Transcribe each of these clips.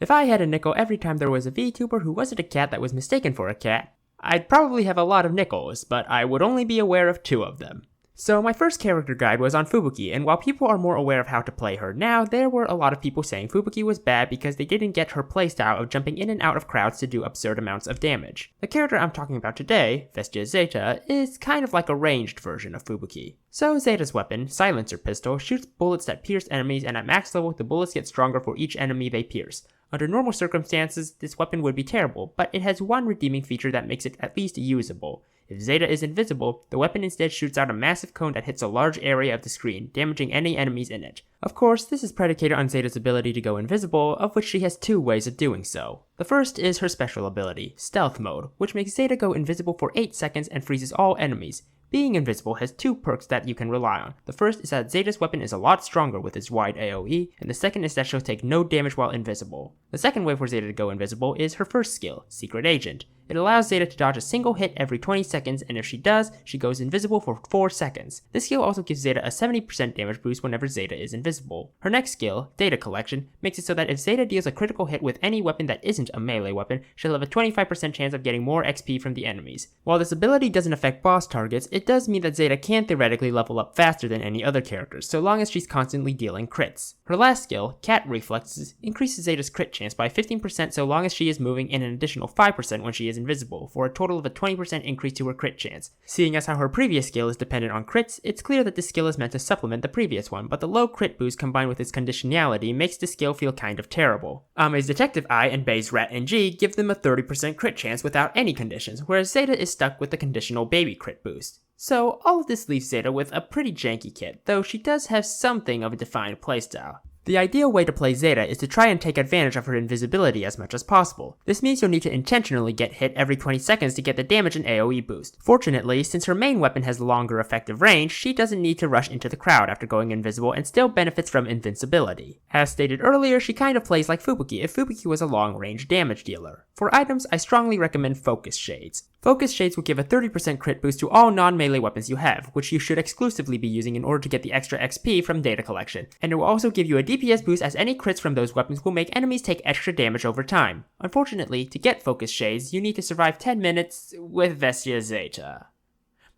If I had a nickel every time there was a VTuber who wasn't a cat that was mistaken for a cat, I'd probably have a lot of nickels, but I would only be aware of 2 of them. So my first character guide was on Fubuki, and while people are more aware of how to play her now, there were a lot of people saying Fubuki was bad because they didn't get her playstyle of jumping in and out of crowds to do absurd amounts of damage. The character I'm talking about today, Vestia Zeta, is kind of like a ranged version of Fubuki. So Zeta's weapon, Silencer Pistol, shoots bullets that pierce enemies, and at max level the bullets get stronger for each enemy they pierce. Under normal circumstances, this weapon would be terrible, but it has one redeeming feature that makes it at least usable. If Zeta is invisible, the weapon instead shoots out a massive cone that hits a large area of the screen, damaging any enemies in it. Of course, this is predicated on Zeta's ability to go invisible, of which she has 2 ways of doing so. The first is her special ability, Stealth Mode, which makes Zeta go invisible for 8 seconds and freezes all enemies. Being invisible has 2 perks that you can rely on. The first is that Zeta's weapon is a lot stronger with its wide AoE, and the second is that she'll take no damage while invisible. The second way for Zeta to go invisible is her first skill, Secret Agent. It allows Zeta to dodge a single hit every 20 seconds, and if she does, she goes invisible for 4 seconds. This skill also gives Zeta a 70% damage boost whenever Zeta is invisible. Her next skill, Data Collection, makes it so that if Zeta deals a critical hit with any weapon that isn't a melee weapon, she'll have a 25% chance of getting more XP from the enemies. While this ability doesn't affect boss targets, it does mean that Zeta can theoretically level up faster than any other characters, so long as she's constantly dealing crits. Her last skill, Cat Reflexes, increases Zeta's crit chance by 15% so long as she is moving, and an additional 5% when she is invisible, for a total of a 20% increase to her crit chance. Seeing as how her previous skill is dependent on crits, it's clear that this skill is meant to supplement the previous one, but the low crit boost combined with its conditionality makes this skill feel kind of terrible. Ame's Detective Eye and Bei's Rat NG give them a 30% crit chance without any conditions, whereas Zeta is stuck with the conditional baby crit boost. So all of this leaves Zeta with a pretty janky kit, though she does have something of a defined playstyle. The ideal way to play Zeta is to try and take advantage of her invisibility as much as possible. This means you'll need to intentionally get hit every 20 seconds to get the damage and AoE boost. Fortunately, since her main weapon has longer effective range, she doesn't need to rush into the crowd after going invisible and still benefits from invincibility. As stated earlier, she kind of plays like Fubuki if Fubuki was a long-range damage dealer. For items, I strongly recommend Focus Shades. Focus Shades will give a 30% crit boost to all non-melee weapons you have, which you should exclusively be using in order to get the extra XP from data collection, and it will also give you a DPS boost as any crits from those weapons will make enemies take extra damage over time. Unfortunately, to get Focus Shades, you need to survive 10 minutes with Vestia Zeta.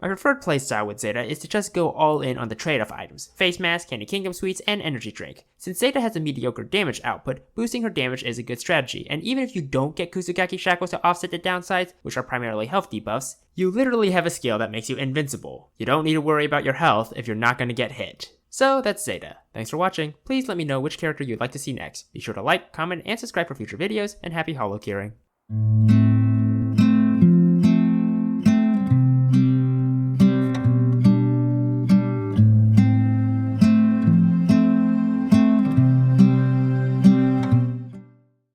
My preferred playstyle with Zeta is to just go all in on the trade-off items, Face Mask, Candy Kingdom Sweets, and Energy Drink. Since Zeta has a mediocre damage output, boosting her damage is a good strategy, and even if you don't get Kusugaki Shackles to offset the downsides, which are primarily health debuffs, you literally have a skill that makes you invincible. You don't need to worry about your health if you're not going to get hit. So that's Zeta. Thanks for watching. Please let me know which character you'd like to see next. Be sure to like, comment, and subscribe for future videos, and happy holocuring.